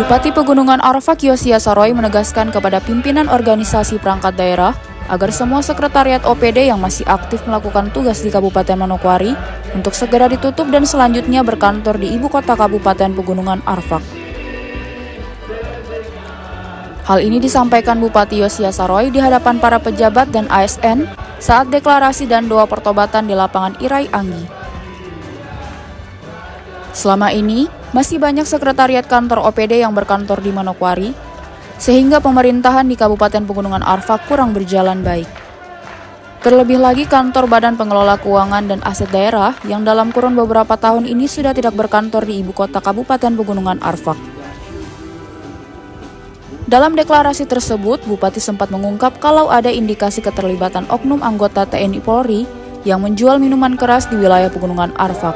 Bupati Pegunungan Arfak Yosia Saroy menegaskan kepada pimpinan organisasi perangkat daerah agar semua sekretariat OPD yang masih aktif melakukan tugas di Kabupaten Manokwari untuk segera ditutup dan selanjutnya berkantor di ibu kota Kabupaten Pegunungan Arfak. Hal ini disampaikan Bupati Yosia Saroy di hadapan para pejabat dan ASN saat deklarasi dan doa pertobatan di lapangan Irai Anggi. Selama ini, masih banyak sekretariat kantor OPD yang berkantor di Manokwari, sehingga pemerintahan di Kabupaten Pegunungan Arfak kurang berjalan baik. Terlebih lagi kantor Badan Pengelola Keuangan dan Aset Daerah yang dalam kurun beberapa tahun ini sudah tidak berkantor di ibu kota Kabupaten Pegunungan Arfak. Dalam deklarasi tersebut, Bupati sempat mengungkap kalau ada indikasi keterlibatan oknum anggota TNI Polri yang menjual minuman keras di wilayah Pegunungan Arfak.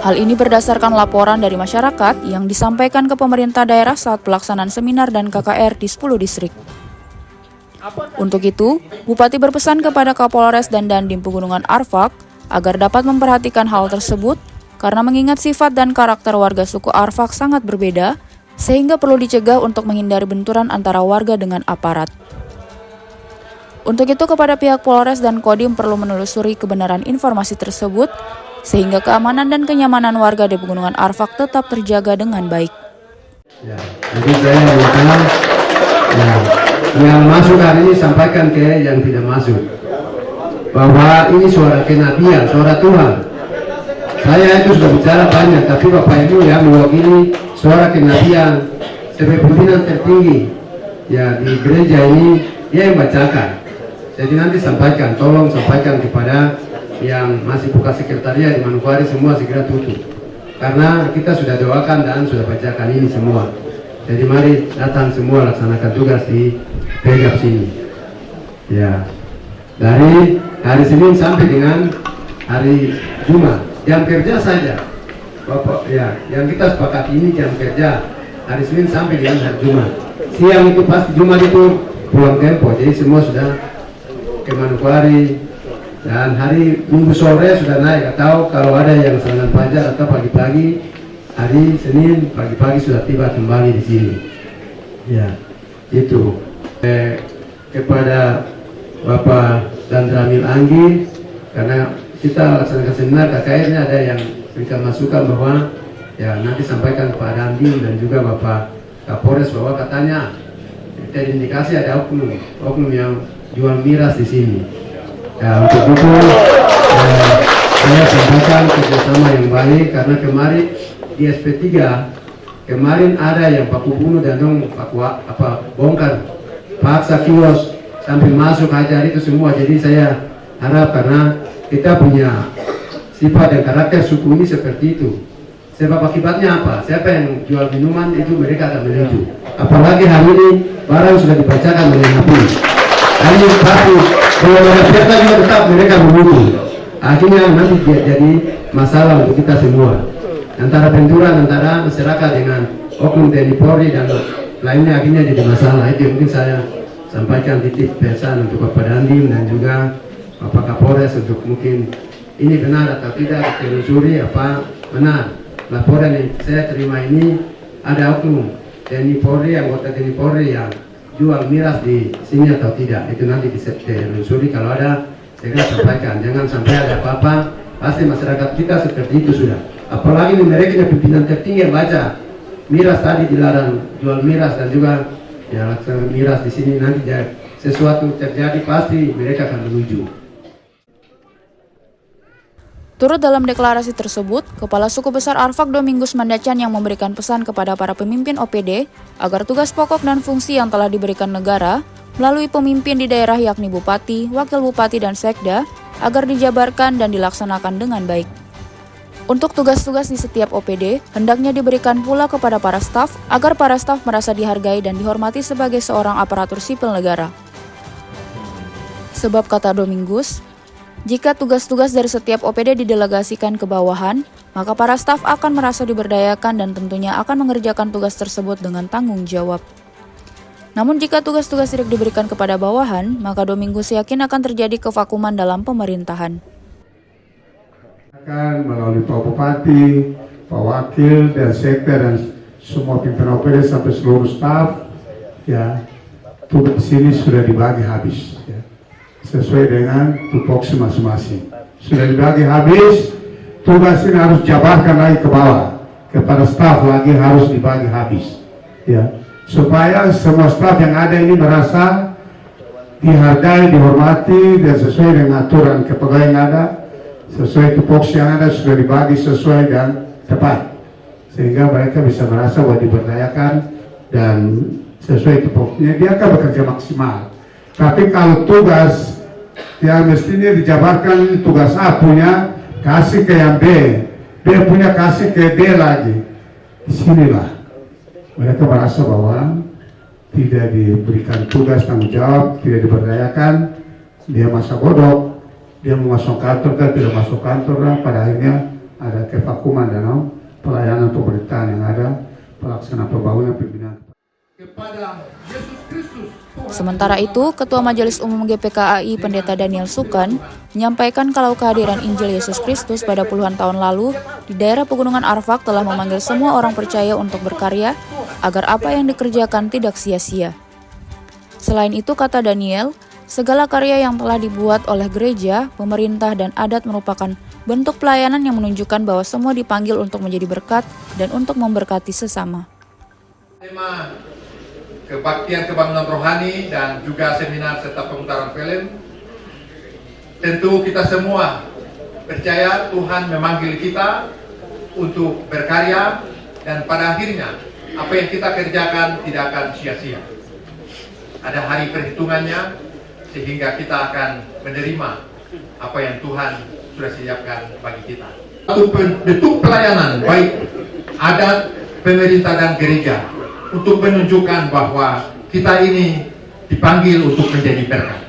Hal ini berdasarkan laporan dari masyarakat yang disampaikan ke pemerintah daerah saat pelaksanaan seminar dan KKR di 10 distrik. Untuk itu, Bupati berpesan kepada Kapolres dan Dandim Pegunungan Arfak agar dapat memperhatikan hal tersebut karena mengingat sifat dan karakter warga suku Arfak sangat berbeda, sehingga perlu dicegah untuk menghindari benturan antara warga dengan aparat. Untuk itu, kepada pihak Polres dan Kodim perlu menelusuri kebenaran informasi tersebut, sehingga keamanan dan kenyamanan warga di Pegunungan Arfak tetap terjaga dengan baik. Ya, jadi saya minta yang masuk hari ini sampaikan ke yang tidak masuk bahwa ini suara kenabian, suara Tuhan. Saya itu sudah bicara banyak, tapi Bapak Ibu ya mewakili suara kenabian sebagai pimpinan tertinggi ya di gereja ini, dia yang bacakan. Jadi nanti sampaikan, tolong sampaikan kepada yang masih buka sekretariat di Manokwari semua segera tutup, karena kita sudah doakan dan sudah bacakan ini semua. Jadi mari datang semua laksanakan tugas di Pegap sini ya, dari hari Senin sampai dengan hari Jumat, jam kerja saja Bapak ya, yang kita sepakati ini jam kerja hari Senin sampai dengan hari Jumat. Siang itu pasti Jumat itu pulang tempo, jadi semua sudah ke Manokwari. Dan hari Minggu sore sudah naik, atau kalau ada yang serangan pajak atau pagi-pagi hari Senin pagi-pagi sudah tiba kembali di sini. Ya, itu kepada Bapak dan Ramil Anggi, karena kita laksanakan seminar KKR-nya ada yang berikan masukan bahwa ya nanti sampaikan Pak Dandim dan juga Bapak Kapolres bahwa katanya terindikasi ada oknum yang jual miras di sini. Ya, untuk itu saya sampaikan kerjasama yang baik, karena kemarin di SP3 kemarin ada yang paku bunuh dan bongkar paksa kios sampai masuk hajar itu semua. Jadi saya harap, karena kita punya sifat dan karakter suku ini seperti itu, sebab akibatnya apa? Siapa yang jual minuman itu mereka akan menuju. Apalagi hari ini barang sudah dibacakan oleh Nabi. Hanya satu, kalau mereka juga tetap mereka menunggu. Akhirnya nanti jadi masalah untuk kita semua. Antara benturan antara masyarakat dengan oknum TNI Polri dan lainnya akhirnya jadi masalah. Itu mungkin saya sampaikan titip pesan untuk Bapak Dandim dan juga Bapak Kapolres untuk mungkin ini benar atau tidak ditelusuri apa benar. Laporan yang saya terima ini ada oknum TNI Polri, anggota TNI Polri yang jual miras di sini atau tidak, itu nanti ditelusuri. Kalau ada segera sampaikan, jangan sampai ada apa-apa. Pasti masyarakat kita seperti itu sudah, apalagi mereka pimpinan tertinggi yang baca miras tadi dilarang jual miras, dan juga ya laksana miras di sini nanti sesuatu terjadi pasti mereka akan menuju. Turut dalam deklarasi tersebut, Kepala Suku Besar Arfak Domingus Mandacan yang memberikan pesan kepada para pemimpin OPD agar tugas pokok dan fungsi yang telah diberikan negara melalui pemimpin di daerah yakni Bupati, Wakil Bupati, dan Sekda agar dijabarkan dan dilaksanakan dengan baik. Untuk tugas-tugas di setiap OPD, hendaknya diberikan pula kepada para staf agar para staf merasa dihargai dan dihormati sebagai seorang aparatur sipil negara. Sebab kata Domingus, jika tugas-tugas dari setiap OPD didelegasikan ke bawahan, maka para staf akan merasa diberdayakan dan tentunya akan mengerjakan tugas tersebut dengan tanggung jawab. Namun jika tugas-tugas tidak diberikan kepada bawahan, maka Domingus yakin akan terjadi kevakuman dalam pemerintahan. Melalui Pak Bupati, Pak Wakil, dan Sekda dan semua pimpinan OPD sampai seluruh staf, ya, tugas sini sudah dibagi habis, ya, sesuai dengan tupoksi masing-masing. Sudah dibagi habis, tugas ini harus jabarkan lagi ke bawah, kepada staf lagi harus dibagi habis, ya, supaya semua staf yang ada ini merasa dihargai, dihormati, dan sesuai dengan aturan kepegawaian yang ada. Sesuai tupoksi yang ada sudah dibagi sesuai dan tepat, sehingga mereka bisa merasa bahwa diberdayakan dan sesuai tupoksinya dia akan bekerja maksimal. Tapi kalau tugas yang mestinya dijabarkan, tugas A punya kasih ke yang B, B punya kasih ke D lagi, disinilah mereka merasa bahwa tidak diberikan tugas tanggung jawab, tidak diberdayakan, dia masa bodoh. Dia mau masuk kantor kan tidak masuk kantor kan, pada akhirnya ada kevakuman dalam pelayanan pemerintahan yang ada, pelaksanaan pembangunan pembinaan. Sementara itu, Ketua Majelis Umum GPKAI Pendeta Daniel Sukan menyampaikan kalau kehadiran Injil Yesus Kristus pada puluhan tahun lalu di daerah Pegunungan Arfak telah memanggil semua orang percaya untuk berkarya agar apa yang dikerjakan tidak sia-sia. Selain itu, kata Daniel, segala karya yang telah dibuat oleh gereja, pemerintah, dan adat merupakan bentuk pelayanan yang menunjukkan bahwa semua dipanggil untuk menjadi berkat dan untuk memberkati sesama. Tema kebaktian kebangunan rohani dan juga seminar serta pemutaran film. Tentu kita semua percaya Tuhan memanggil kita untuk berkarya dan pada akhirnya apa yang kita kerjakan tidak akan sia-sia. Ada hari perhitungannya, sehingga kita akan menerima apa yang Tuhan sudah siapkan bagi kita. Satu bentuk pelayanan baik adat, pemerintah dan gereja untuk menunjukkan bahwa kita ini dipanggil untuk menjadi berkat.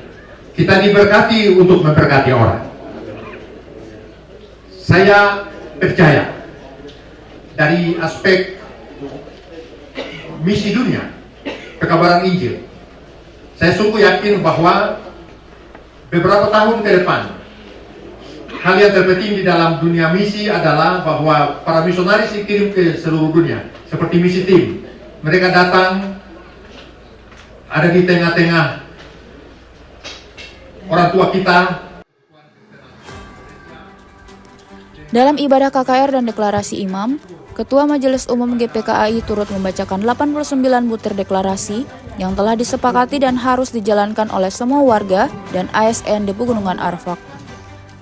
Kita diberkati untuk memberkati orang. Saya percaya dari aspek misi dunia, pekabaran Injil, saya sungguh yakin bahwa beberapa tahun ke depan hal yang terpenting di dalam dunia misi adalah bahwa para misionaris dikirim ke seluruh dunia seperti misi tim. Mereka datang ada di tengah-tengah orang tua kita. Dalam ibadah KKR dan deklarasi imam, Ketua Majelis Umum GPKAI turut membacakan 89 butir deklarasi yang telah disepakati dan harus dijalankan oleh semua warga dan ASN di Pegunungan Arfak.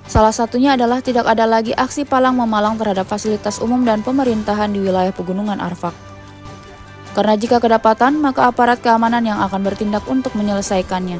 Salah satunya adalah tidak ada lagi aksi palang memalang terhadap fasilitas umum dan pemerintahan di wilayah Pegunungan Arfak. Karena jika kedapatan, maka aparat keamanan yang akan bertindak untuk menyelesaikannya.